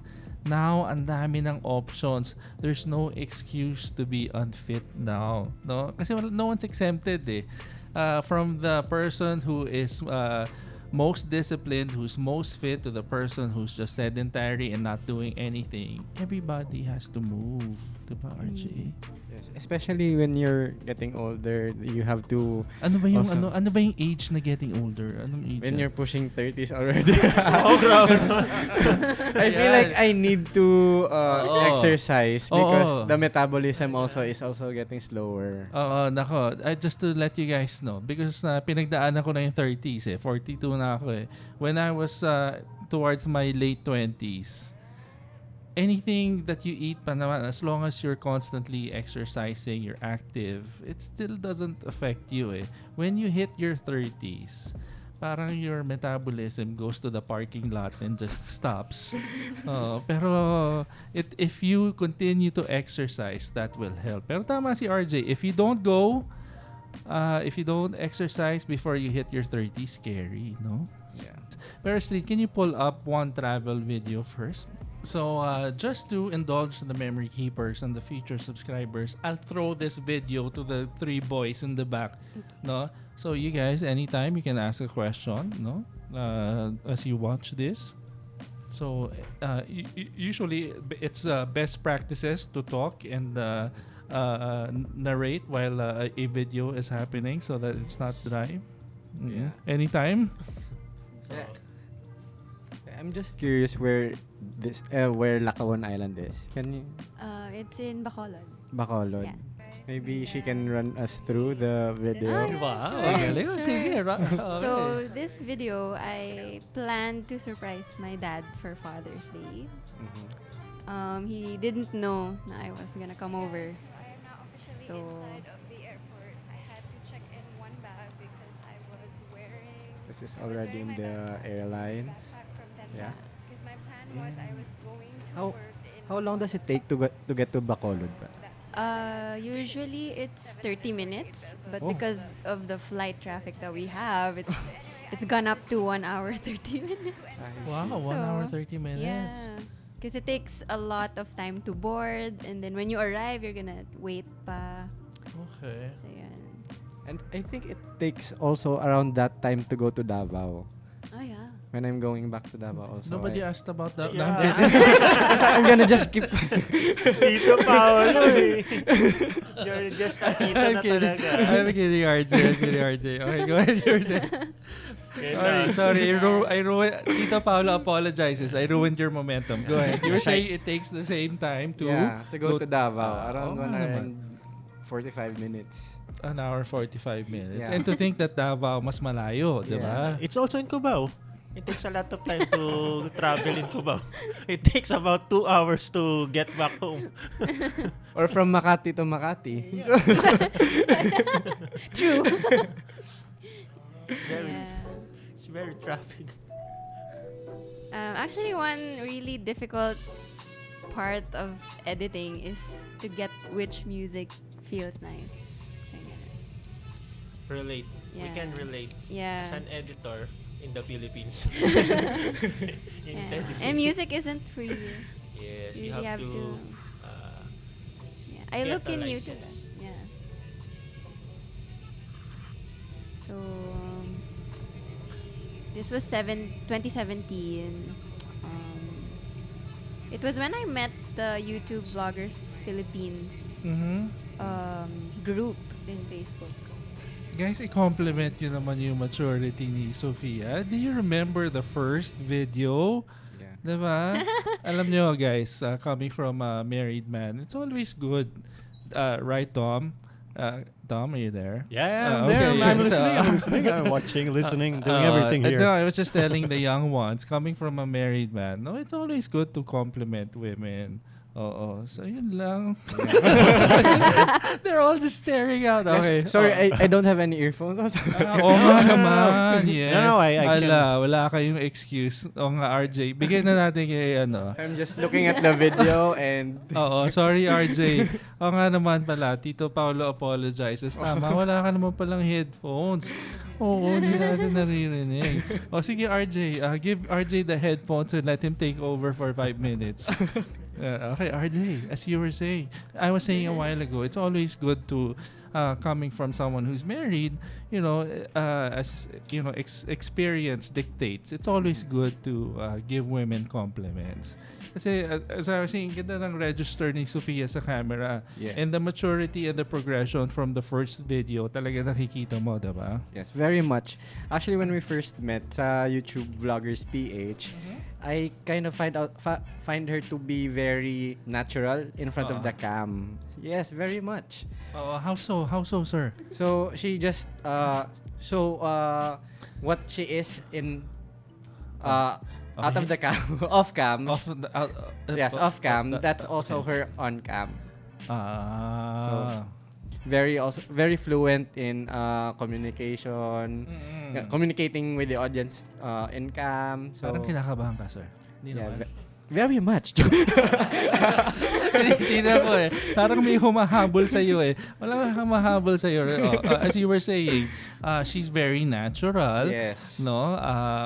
Now ang dami ng options. There's no excuse to be unfit now, no? Kasi no one's exempted eh. From the person who is most disciplined, who's most fit, to the person who's just sedentary and not doing anything. Everybody has to move, diba, RJ? Yes, especially when you're getting older, you have to... Ano ba yung also, ano ba yung age na getting older? Anong age? when you're pushing 30s already. Oh, grabe. I feel like I need to exercise because the metabolism is also getting slower. Nako. Just to let you guys know, because pinagdaanan ko na yung 30s eh. 42 na ako eh. When I was towards my late 20s, anything that you eat pa naman, as long as you're constantly exercising, you're active, it still doesn't affect you eh. When you hit your 30s, parang your metabolism goes to the parking lot and just stops. Pero if you continue to exercise, that will help. Pero tama si RJ, if you don't exercise before you hit your 30s, scary, no? Yeah. Pero Street, can you pull up one travel video first? So, just to indulge the memory keepers and the future subscribers, I'll throw this video to the three boys in the back, no? So, you guys, anytime you can ask a question, no? As you watch this. So, usually it's best practices to talk and narrate while a video is happening so that it's not dry. Yeah. Anytime. Yeah. I'm just curious where Lakawan Island is. Can you? It's in Bacolod. Bacolod. Yeah. Maybe she can run us through the video. Wow. Sure. Sige, So this video, I planned to surprise my dad for Father's Day. He didn't know na I was gonna come over. So This is already in the airlines. Yeah. because my plan was I was going to How- work in How long does it take to get to Bacolod? usually it's 30 minutes, but Oh. because of the flight traffic that we have, it's gone up to 1 hour 30 minutes. Wow, 1 hour 30 minutes. Yeah. Because it takes a lot of time to board, and then when you arrive, you're gonna wait pa. Okay. So yan. And I think it takes also around that time to go to Davao. Oh yeah. When I'm going back to Davao also. Nobody asked about that. Yeah. No, I'm kidding. Kasi I'm gonna just keep... Tito Paolo eh. You're just a tito I'm na kidding. talaga. I'm kidding, RJ. Okay, go ahead. Sorry. I ruined. Tito Paolo apologizes. I ruined your momentum. Go ahead. You were saying it takes the same time to go to Davao. Around Oo 1 nga hour naman. and 45 minutes. An hour 45 minutes. Yeah. And to think that Davao mas malayo, di ba? It's also in Cubao. It takes a lot of time to travel in Cubao. It takes about 2 hours to get back home. Or from Makati to Makati. True. It's very traffic. Actually, one really difficult part of editing is to get which music feels nice. Relate. We Yeah. can relate. Yeah. As an editor in the Philippines. In Yeah. teddysage. And music isn't free. Yes, You you really have have to Yeah. I get look a in YouTube. license. Yeah. So this was 2017. It was when I met the YouTube Vloggers Philippines group in Facebook. Guys, i-compliment yun naman yung maturity ni Sofia. Do you remember the first video? Yeah. Diba? Alam nyo guys, coming from a married man, it's always good. Right, Tom? Tom, are you there? Yeah, I'm there. Okay, I'm yes, listening. I'm watching, listening, doing everything here. No, I was just telling the young ones, coming from a married man, no, it's always good to compliment women. Oo. So, yun lang. They're all just staring out. Yes, Okay. sorry, I don't have any earphones. Oo nga naman. Yeah. No, I can. Wala kayong excuse. O nga, RJ. Bigyan na natin kay ano. I'm just looking at the video and... Oo, sorry RJ. O nga naman pala, Tito Paolo apologizes. Tama, wala ka naman palang headphones. Oo, hindi natin naririnig. O sige RJ, give RJ the headphones and let him take over for 5 minutes. Okay, RJ, as you were saying, I was saying a while ago, it's always good to, coming from someone who's married, you know, as you know, experience dictates. It's always good to give women compliments. Kasi as I was saying, ganda ng register ni Sofia sa camera. Yeah. And the maturity and the progression from the first video, talaga nakikita mo, diba? Yes, very much. Actually, when we first met sa YouTube Vloggers PH, I kind of find her to be very natural in front of the cam. Yes, very much. How so? How so, sir? So she just what she is in out of the cam, off cam. Yes, off cam. That's also her on cam. So, very fluent in communication, communicating with the audience in cam. So Parang kinakabahan ka, sir. Hindi yeah, naman. very much. Tingnan mo eh. Parang may humahabol sa iyo eh. Wala kang humahabol sa iyo. As you were saying, she's very natural. Yes. No?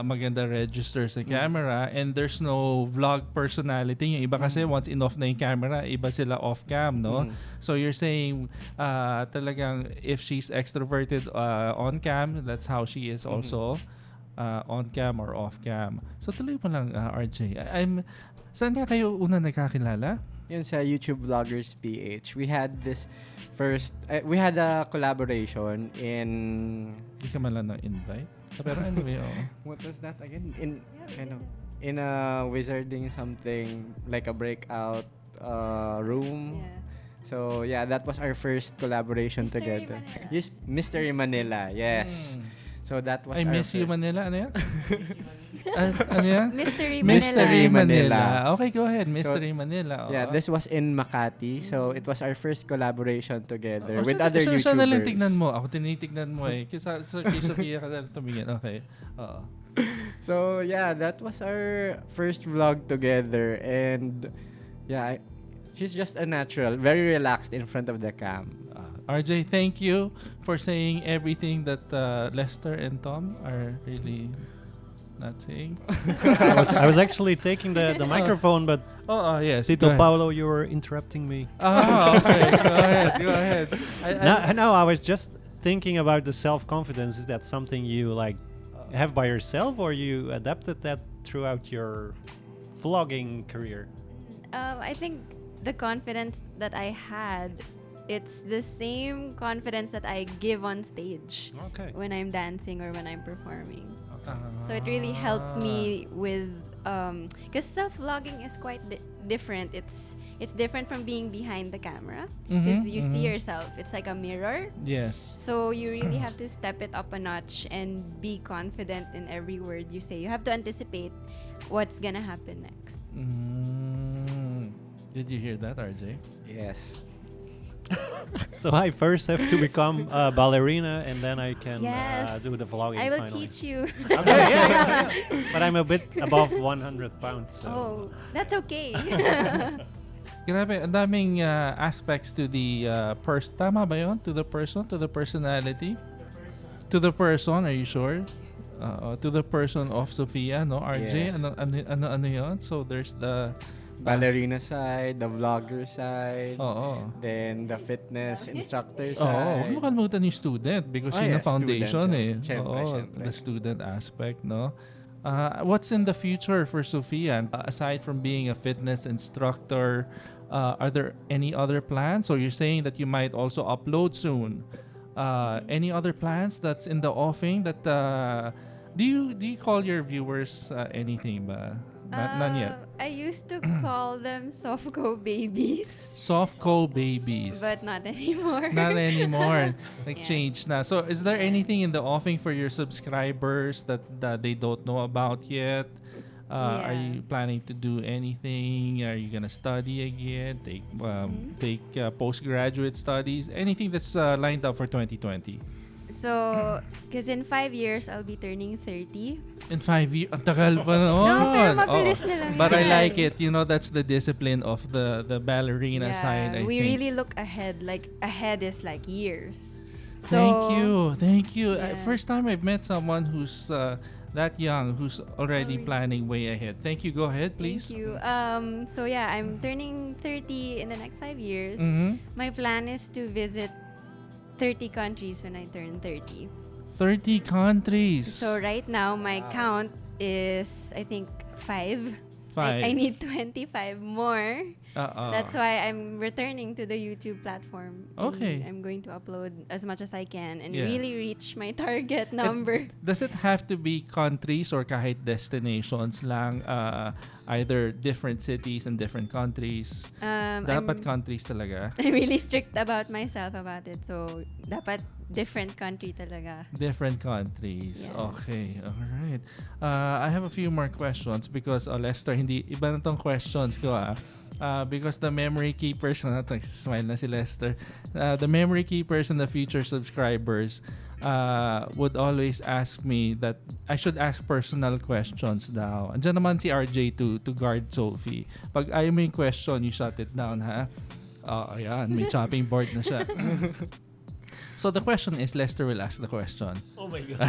Maganda register sa camera and there's no vlog personality. Yung iba kasi once in-off na yung camera, iba sila off-cam, no? So you're saying talagang if she's extroverted on-cam, that's how she is also. On-cam or off-cam. So tuloy mo lang, RJ. Saan nga kayo una nagkakilala? Yun sa YouTube Vloggers PH. We had this first, we had a collaboration in... Hindi ka man lang na-invite? Pero anyway, What was that again? In a wizarding something, like a breakout room. Yeah. So yeah, that was our first collaboration Mystery together. Manila. Yes, Mystery Manila. Yes. So that was I our miss you, first. Manila. Ano yan? Ano yan? Mystery Manila. Mystery Manila. Manila. Okay, go ahead. Mystery Manila. Yeah, this was in Makati. So it was our first collaboration together with siya- other siya- YouTubers. Siya na lang tignan mo. Ako tinitignan mo eh. Kay Sofia ka na tumingin. Okay. Oo. So yeah, that was our first vlog together, and yeah, she's just a natural, very relaxed in front of the cam. RJ, thank you for saying everything that Lester and Tom are really not saying. I was actually taking the microphone, but Yes. Tito go ahead. Paolo, you were interrupting me. Okay. Go ahead. No, I was just thinking about the self-confidence. Is that something you like have by yourself, or you adapted that throughout your vlogging career? I think the confidence that I had, it's the same confidence that I give on stage Okay. when I'm dancing or when I'm performing. Okay. So it really helped me with because self-vlogging is quite different. It's different from being behind the camera because you see yourself. It's like a mirror. Yes. So you really have to step it up a notch and be confident in every word you say. You have to anticipate what's gonna happen next. Did you hear that, RJ? Yes. So I first have to become a ballerina, and then I can Yes. do the vlogging. I will finally. teach you. Okay, yeah. But I'm a bit above 100 pounds. So. Oh, that's okay. Grabe, ang daming aspects to the tama ba yun? To the person, to the personality? To the person, are you sure? To the person of Sofia, no? RJ, Yes. ano yun? So there's the Ballerina side, the vlogger side, then the fitness instructor huwag side. mo kalimutan yung student because yun yeah, ang foundation student, eh. syempre. The student aspect, no? What's in the future for Sofia? Aside from being a fitness instructor, are there any other plans? So you're saying that you might also upload soon. Any other plans that's in the offing that do you call your viewers anything ba? None yet. I used to call them softco babies. Softco babies. But not anymore. Not anymore. Like Yeah. changed na. So is there anything in the offing for your subscribers that they don't know about yet? Are you planning to do anything? Are you gonna study again? Take postgraduate studies? Anything that's lined up for 2020? So, because in 5 years, I'll be turning 30. In 5 years? Ang tagal pa noon. No, pero mabilis na lang But I yan. like it. You know, that's the discipline of the ballerina side, I we think. really look ahead. Like, ahead is like years. Thank you. Yeah. First time I've met someone who's that young, who's already planning way ahead. Thank you. Go ahead, please. Thank you. So yeah, I'm turning 30 in the next 5 years. My plan is to visit 30 countries when I turn 30. 30 countries. So right now, my count is, I think, 5. I need 25 more. That's why I'm returning to the YouTube platform. Okay. I'm going to upload as much as I can and really reach my target number. Does it have to be countries or kahit destinations lang? Either different cities and different countries? Dapat countries talaga? I'm really strict about myself about it. So, dapat different country talaga. Different countries. Yeah. Okay. All right. I have a few more questions because Lester, iba na tong questions ko because the memory keepers smile na si Lester. The memory keepers and the future subscribers would always ask me that I should ask personal questions daw. Andiyan naman si RJ to guard Sophie. Pag ayaw mo yung question, you shut it down, ha? Ayan, may chopping board na siya. So the question is, Lester will ask the question. Oh my God.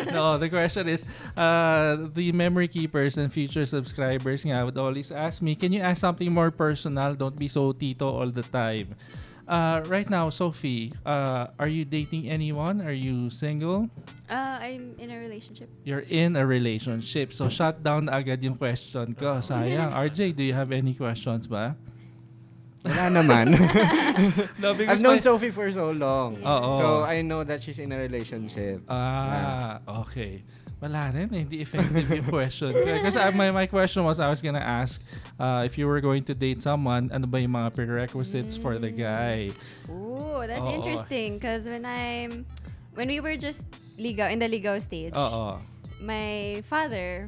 No, the question is, the memory keepers and future subscribers nga would always ask me, can you ask something more personal? Don't be so Tito all the time. Right now, Sophie, are you dating anyone? Are you single? I'm in a relationship. You're in a relationship. So shut down agad yung question ko. Sayang. RJ, do you have any questions ba? Wala naman. No, I've known Sophie for so long. Oo. So I know that she's in a relationship. Okay. Wala rin. Hindi effective yung question. Kasi my question was, I was gonna ask if you were going to date someone, ano ba yung mga prerequisites for the guy? Ooh, that's interesting. Because when we were just in the ligaw stage, my father,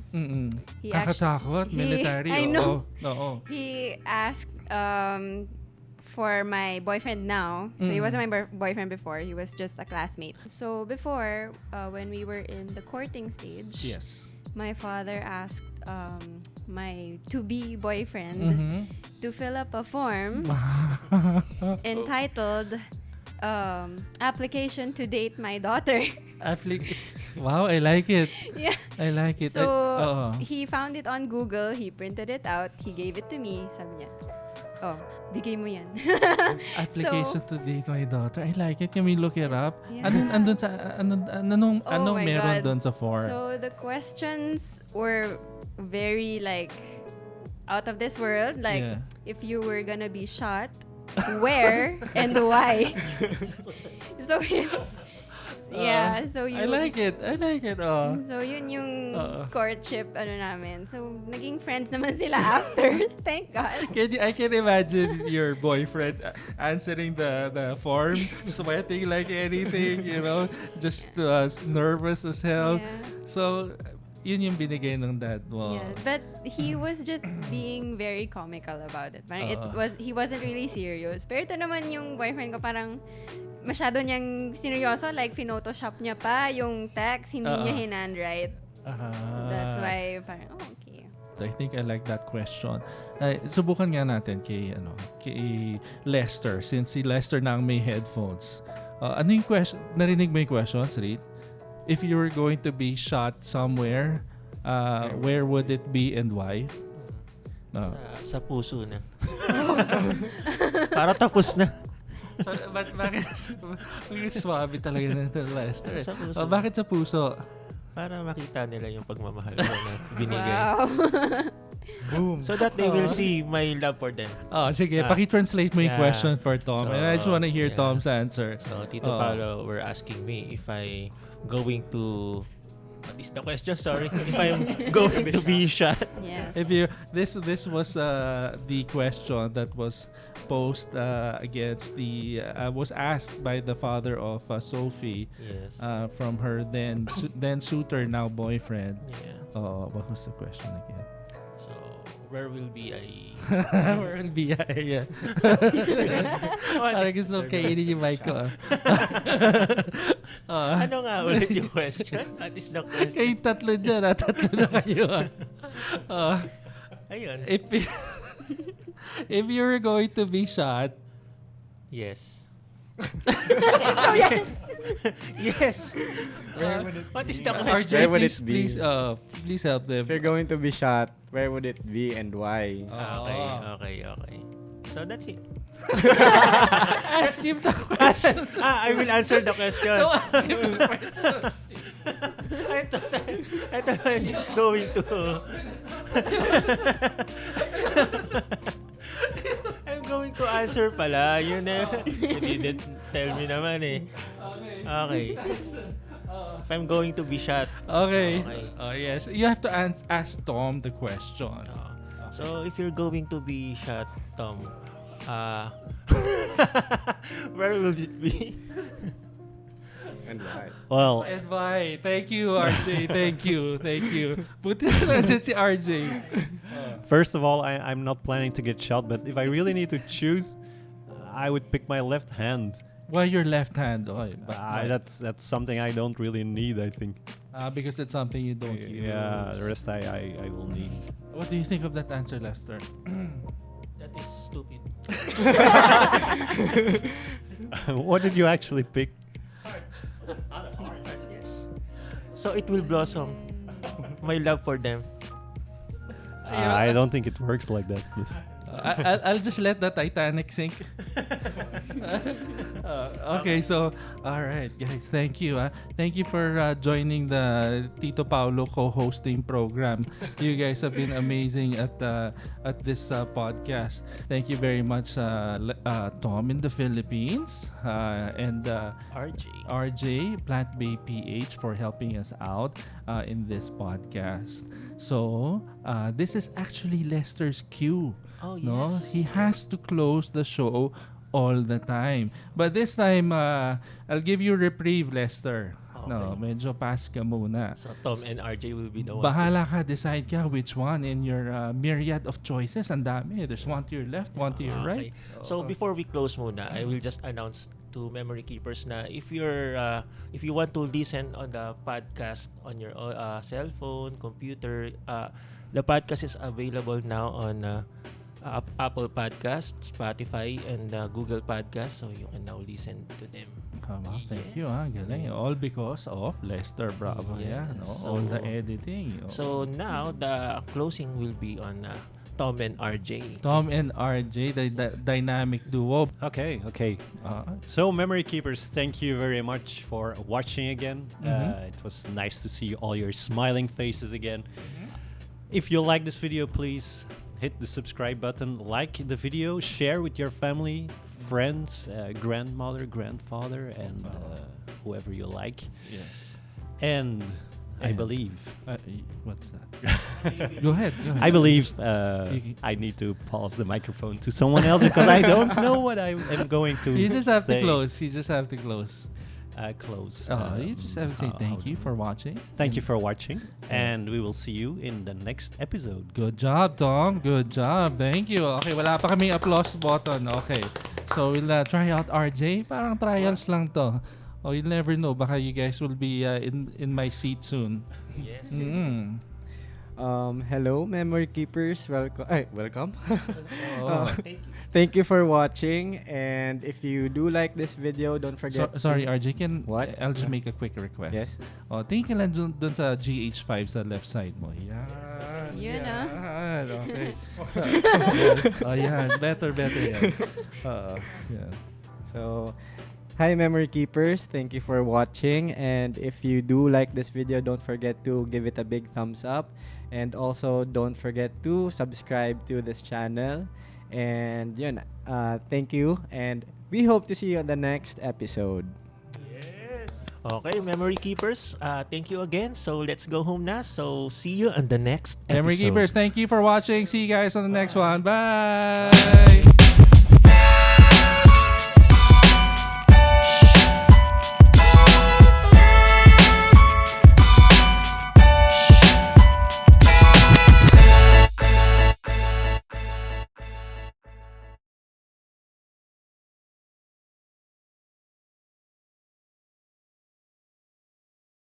he Kakatakot, military. I know. Oo. He asked for my boyfriend now. So he wasn't my boyfriend before. He was just a classmate. So before, when we were in the courting stage, Yes. my father asked my to-be boyfriend to fill up a form entitled application to date my daughter. Wow, I like it. Yeah. I like it. So, he found it on Google. He printed it out. He gave it to me. Sabi niya, bigay mo yan. Application to date my daughter. I like it. Can we look it up? Yeah. Anong meron doon sa form? So, the questions were very, out of this world. If you were gonna be shot, where and why. So, Yeah, so I like it. So yun yung courtship namin. So naging friends naman sila after. Thank God. I can imagine your boyfriend answering the form, sweating like anything, just nervous as hell. Yeah. So yun yung binigay ng dad mo. Yeah, but he was just being very comical about it. Parang he wasn't really serious. Pero ito naman yung boyfriend ko, parang masyado niyang seryoso, like photoshop niya pa yung text, hindi niya hinandwrite. That's why parang okay. I think I like that question. Subukan nga natin kay Lester, since si Lester na ang may headphones. Ano yung question? Narinig mo yung questions, Reed? If you were going to be shot somewhere, where would it be and why? Sa puso na. Para tapos na. So, bakit swabe talaga nito, Lester? Sa puso. Bakit sa puso? Para makita nila yung pagmamahal ko na binigay. Wow. Boom. So that they will see my love for them. Sige, paki-translate mo yung Yeah. question for Tom. So, And I just want to hear yeah. Tom's answer. So Tito Paolo were asking me if I going to... What is the question? Sorry. If I'm going to be shot. Yes. If you this was the question that was posed against was asked by the father of Sophie Yes. from her then suitor, now boyfriend. Yeah. What was the question again? So where will be I... Where will be I? Yeah. Parang gusto kainin yung mic ko. Ano nga ulit yung question? What is the question? Kayo tatlo dyan, tatlo na kayo. Ayun. If you were going to be shot, Yes. So yes. Yes. What is the RJ, question? Where would it please, be? please help them. If you're going to be shot, where would it be and why? Okay. So that's it. Ask him the question. I will answer the question. No, ask him the question. I thought I'm just going to... I'm going to answer pala. Yun eh. You didn't tell me naman eh. Okay. If I'm going to be shot. Okay. Okay. Oh, yes. You have to ask Tom the question. So if you're going to be shot, Tom, where will it be? And why? Well, And why? Thank you, RJ. Thank you. Buti na nandiyan si RJ. first of all, I'm not planning to get shot, but if I really need to choose, I would pick my left hand. Why your left hand? Oh, That's something I don't really need, I think. because it's something you don't use. Yeah, the rest I will need. What do you think of that answer, Lester? That is stupid. What did you actually pick? Yes. So it will blossom. My love for them. I don't think it works like that. Yes. I'll just let the Titanic sink. Okay, so all right, guys, thank you. Thank you for joining the Tito Paolo co-hosting program. You guys have been amazing at this podcast. Thank you very much, Tom in the Philippines, and RJ Plant Bay PH for helping us out in this podcast. So this is actually Lester's cue. Oh, No, yes. he has to close the show all the time. But this time, I'll give you reprieve, Lester. Okay. No, medyo pass ka muna. So Tom and RJ will be the one. Bahala ka, decide ka which one in your myriad of choices. Ang dami. There's one to your left, one to your right. So before we close muna, I will just announce to memory keepers na if you want to listen on the podcast on your cell phone, computer, the podcast is available now on Apple Podcast, Spotify, and Google Podcast, so you can now listen to them. Thank you. Galing. All because of Lester. Bravo. Yes. Yeah, no? So- All the editing. So now the closing will be on Tom and RJ. Tom and RJ, the dynamic duo. Okay. So, memory keepers, thank you very much for watching again. It was nice to see all your smiling faces again. If you like this video, please hit the subscribe button, like the video, share with your family, friends, grandmother, grandfather, and whoever you like. Yes. And I believe what's that? Go ahead. I believe I need to pause the microphone to someone else because I don't know what I am going to You just have say. to close. You just have to close. Close. You just have to say thank you for watching. Thank you for watching, and we will see you in the next episode. Good job, Tom. Good job. Thank you. Okay, wala pa kaming applause button. Okay. So we'll try out RJ. Parang trials lang to. Oh, you'll never know. Baka you guys will be in my seat soon. Yes. Hello, memory keepers. Welcome. Thank you. Thank you for watching. And if you do like this video, don't forget. Sorry, RJ. What? I'll just make a quick request. Yes. Oh, tingin lang dun sa GH5 sa left side mo. Yan. Yun, Yan. Okay. Oh, yan. Better yan. Yan. So, hi memory keepers, thank you for watching, and if you do like this video, don't forget to give it a big thumbs up, and also don't forget to subscribe to this channel. And yun, thank you, and we hope to see you on the next episode. Yes. Okay, memory keepers, thank you again. So let's go home na. So see you on the next episode. Memory keepers, thank you for watching. See you guys on the next one. Bye.